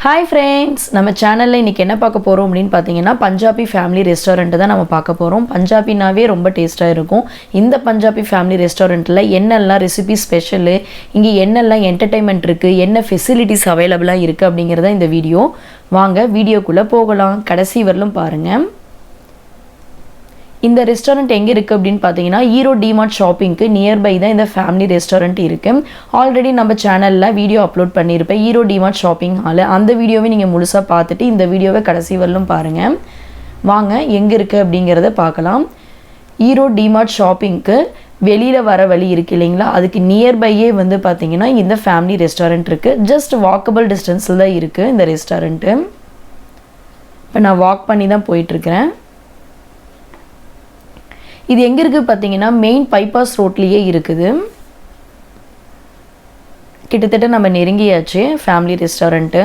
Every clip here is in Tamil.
Hi friends, நம்ம சேனல்ல இன்னைக்கு என்ன பார்க்க போறோம் அப்படினு பாத்தீங்கன்னா பஞ்சாபி ஃபேமிலி ரெஸ்டாரன்ட் தான் நம்ம பார்க்க போறோம். பஞ்சாபினாவே ரொம்ப டேஸ்டா இருக்கும். இந்த பஞ்சாபி ஃபேமிலி ரெஸ்டாரன்ட்ல என்னெல்லாம் ரெசிபி ஸ்பெஷல், இங்க என்னெல்லாம் என்டர்டெயின்மென்ட் இருக்கு, என்ன ஃபெசிலிட்டிஸ் அவேலபிளா இருக்கு அப்படிங்கறத இந்த வீடியோ. வாங்க வீடியோக்குள்ள போகலாம். கடைசி வரலும் பாருங்க. இந்த ரெஸ்டாரன்ட் எங்க இருக்கு அப்படினு பாத்தீங்கன்னா ஈரோடு டிமார்ட் ஷாப்பிங்க்கு நியர்பை தான் இந்த ஃபேமிலி ரெஸ்டாரன்ட் இருக்கு. ஆல்ரெடி நம்ம சேனல்ல வீடியோ அப்லோட் பண்ணிருப்பேன் ஈரோடு டிமார்ட் ஷாப்பிங் ஹால். அந்த வீடியோவை நீங்க முழுசா பார்த்துட்டு இந்த வீடியோவை கடைசி வரலும் பாருங்க. வாங்க எங்க இருக்கு அப்படிங்கறத பார்க்கலாம். ஈரோடு டிமார்ட் ஷாப்பிங்க்கு வெளியில வர வழி இருக்கு இல்லீங்களா, அதுக்கு நியர்பையே வந்து பாத்தீங்கன்னா இந்த ஃபேமிலி ரெஸ்டாரன்ட் இருக்கு. ஜஸ்ட் வாக்கபிள் டிஸ்டன்ஸ்ல தான் இருக்கு இந்த ரெஸ்டாரன்ட். இப்போ நான் வாக் பண்ணி தான் போயிட்டு இருக்கேன். இது எங்க இருக்கு பாத்தீங்கன்னா மெயின் பைபாஸ் ரோட்லயே இருக்குது. கிட்டத்தட்ட நம்ம நெருங்கியாச்சு ஃபேமிலி ரெஸ்டாரன்ட்.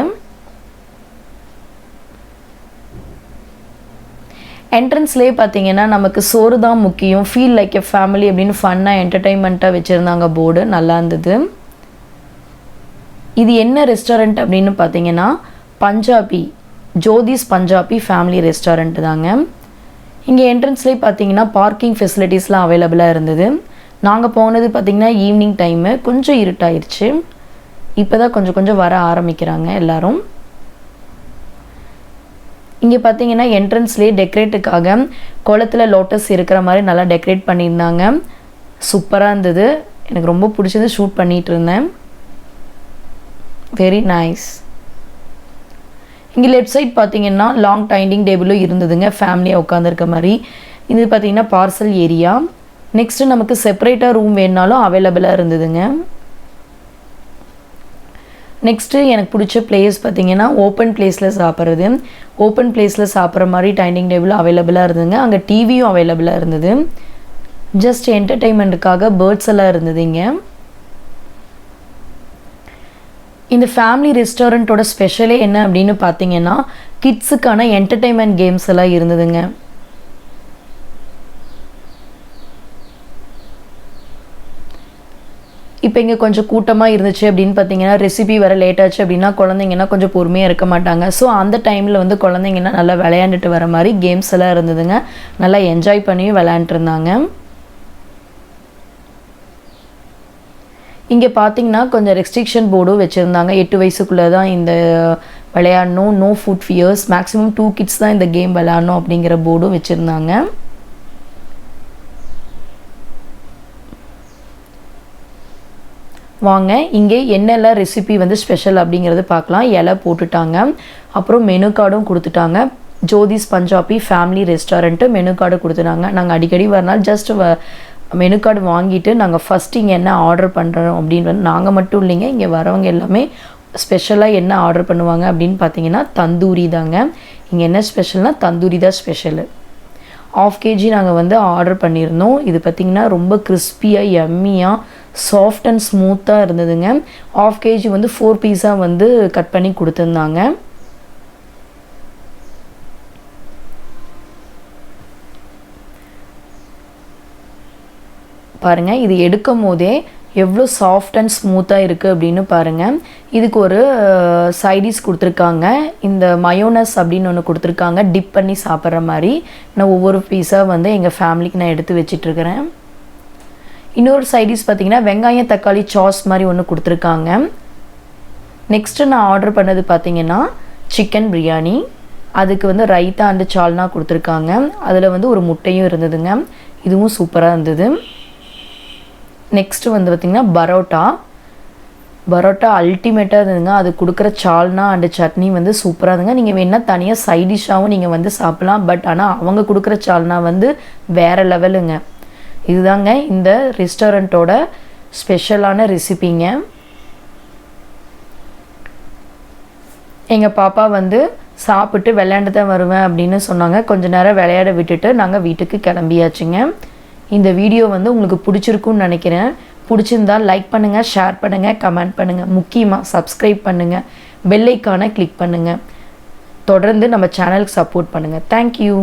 என்ட்ரன்ஸ்லயே பாத்தீங்கன்னா நமக்கு சோறு தான் முக்கியம், ஃபீல் லைக் எ ஃபேமிலி அப்படின்னு ஃபன்னா என்டர்டெயின்மெண்ட்டா வச்சிருந்தாங்க போர்டு, நல்லா இருந்தது. இது என்ன ரெஸ்டாரன்ட் அப்படின்னு பாத்தீங்கன்னா பஞ்சாபி ஜோதிஸ் பஞ்சாபி ஃபேமிலி ரெஸ்டாரன்ட் தாங்க. இங்கே என்ட்ரன்ஸ்லேயே பார்த்தீங்கன்னா பார்க்கிங் ஃபெசிலிட்டிஸ்லாம் அவைலபிளாக இருந்தது. நாங்கள் போனது பார்த்திங்கன்னா ஈவினிங் டைமு, கொஞ்சம் இருட்டாயிருச்சு. இப்போ தான் கொஞ்சம் கொஞ்சம் வர ஆரம்பிக்கிறாங்க எல்லோரும். இங்கே பார்த்தீங்கன்னா என்ட்ரன்ஸ்லேயே டெக்கரேட்டுக்காக குளத்தில் லோட்டஸ் இருக்கிற மாதிரி நல்லா டெக்கரேட் பண்ணியிருந்தாங்க. சூப்பராக இருந்தது, எனக்கு ரொம்ப பிடிச்சது, ஷூட் பண்ணிகிட்டு இருந்தேன். Very nice. இங்கே லெஃப்ட் சைட் பார்த்தீங்கன்னா லாங் டைனிங் டேபிளும் இருந்ததுங்க, ஃபேமிலியாக உட்காந்துருக்க மாதிரி. இது பார்த்தீங்கன்னா பார்சல் ஏரியா. நெக்ஸ்ட்டு நமக்கு செப்பரேட்டாக ரூம் வேணுனாலும் அவைலபிளாக இருந்ததுங்க. நெக்ஸ்ட்டு எனக்கு பிடிச்ச பிளேஸ் பார்த்தீங்கன்னா ஓப்பன் பிளேஸில் சாப்பிட்றது. ஓப்பன் பிளேஸில் சாப்பிட்ற மாதிரி டைனிங் டேபிள் அவைலபிளாக இருந்ததுங்க. அங்கே டிவியும் அவைலபிளாக இருந்தது. ஜஸ்ட் என்டர்டெயின்மெண்ட்டுக்காக பேர்ட்ஸ் எல்லாம் இருந்ததுங்க. இந்த ஃபேமிலி ரெஸ்டாரண்ட்டோட ஸ்பெஷலே என்ன அப்படின்னு பார்த்தீங்கன்னா கிட்ஸுக்கான என்டர்டெயின்மெண்ட் கேம்ஸ் எல்லாம் இருந்ததுங்க. இப்போ இங்கே கொஞ்சம் கூட்டமாக இருந்துச்சு அப்படின்னு பார்த்தீங்கன்னா ரெசிபி வர லேட் ஆச்சு அப்படின்னா குழந்தைங்கன்னா கொஞ்சம் பொறுமையாக இருக்க மாட்டாங்க. ஸோ அந்த டைமில் வந்து குழந்தைங்கன்னா நல்லா விளையாண்டுட்டு வர மாதிரி கேம்ஸ் எல்லாம் இருந்ததுங்க. நல்லா என்ஜாய் பண்ணியும் விளையாண்டுருந்தாங்க. இங்கே பார்த்தீங்கன்னா கொஞ்சம் ரெஸ்ட்ரிக்ஷன் போர்டும் வச்சுருந்தாங்க. 8 வயசுக்குள்ளே தான் இந்த விளையாடணும், no food fears, maximum 2 kids தான் இந்த கேம் விளையாடணும் அப்படிங்கிற போர்டும் வச்சுருந்தாங்க. வாங்க இங்கே என்னெல்லாம் ரெசிபி வந்து ஸ்பெஷல் அப்படிங்கிறது பார்க்கலாம். இலை போட்டுட்டாங்க, அப்புறம் மெனு கார்டும் கொடுத்துட்டாங்க. Jothi's Punjabi family restaurant menu card கொடுத்துட்டாங்க. நாங்கள் அடிக்கடி வரனால ஜஸ்ட் மெனு கார்டு வாங்கிட்டு நாங்கள் ஃபஸ்ட்டு இங்கே என்ன ஆர்டர் பண்ணுறோம் அப்படின்னு வந்து நாங்கள் மட்டும் இல்லைங்க, இங்கே வரவங்க எல்லாமே ஸ்பெஷலாக என்ன ஆர்டர் பண்ணுவாங்க அப்படின்னு பார்த்தீங்கன்னா தந்தூரி தாங்க. இங்கே என்ன ஸ்பெஷல்னால் தந்தூரி தான் ஸ்பெஷலு. 1/2 kg நாங்கள் வந்து ஆர்டர் பண்ணியிருந்தோம். இது பார்த்திங்கன்னா ரொம்ப கிறிஸ்பியாக எம்மியாக சாஃப்ட் அண்ட் ஸ்மூத்தாக இருந்ததுங்க. 1/2 kg வந்து 4 பீஸாக வந்து கட் பண்ணி கொடுத்துருந்தாங்க. பாருங்கள், இது எடுக்கும் போதே எவ்வளோ சாஃப்ட் அண்ட் ஸ்மூத்தாக இருக்குது அப்படின்னு பாருங்கள். இதுக்கு ஒரு சைடிஷ் கொடுத்துருக்காங்க. இந்த மயோனஸ் அப்படின்னு ஒன்று கொடுத்துருக்காங்க, டிப் பண்ணி சாப்பிட்ற மாதிரி. நான் ஒவ்வொரு பீஸாக வந்து எங்கள் ஃபேமிலிக்கு நான் எடுத்து வச்சிட்ருக்கிறேன். இன்னொரு சைடிஷ் பார்த்திங்கன்னா வெங்காயம் தக்காளி சாஸ் மாதிரி ஒன்று கொடுத்துருக்காங்க. நெக்ஸ்ட்டு நான் ஆர்டர் பண்ணது பார்த்திங்கன்னா சிக்கன் பிரியாணி. அதுக்கு வந்து ரைத்தா அண்டு சால்னா கொடுத்துருக்காங்க. அதில் வந்து ஒரு முட்டையும் இருந்ததுங்க. இதுவும் சூப்பராக இருந்தது. நெக்ஸ்ட்டு வந்து பார்த்திங்கன்னா பரோட்டா அல்டிமேட்டாக இருந்ததுங்க. அது கொடுக்குற சால்னா அண்டு சட்னி வந்து சூப்பராக இருந்துங்க. நீங்கள் வேணால் தனியாக சைடிஷ்ஷாகவும் நீங்கள் வந்து சாப்பிட்லாம். பட் ஆனால் அவங்க கொடுக்குற சால்னா வந்து வேறு லெவலுங்க. இதுதாங்க இந்த ரெஸ்டாரண்ட்டோட ஸ்பெஷலான ரெசிபிங்க. எங்கள் பாப்பா வந்து சாப்பிட்டு விளையாண்டு தான் வருவேன் அப்படின்னு சொன்னாங்க. கொஞ்ச நேரம் விளையாட விட்டுட்டு நாங்கள் வீட்டுக்கு கிளம்பியாச்சுங்க. இந்த வீடியோ வந்து உங்களுக்கு பிடிச்சிருக்குன்னு நினைக்கிறேன். பிடிச்சிருந்தா லைக் பண்ணுங்கள், ஷேர் பண்ணுங்கள், கமெண்ட் பண்ணுங்கள். முக்கியமாக சப்ஸ்கிரைப் பண்ணுங்கள், பெல் ஐக்கானை கிளிக் பண்ணுங்கள். தொடர்ந்து நம்ம சேனலுக்கு சப்போர்ட் பண்ணுங்கள். தேங்க்யூ.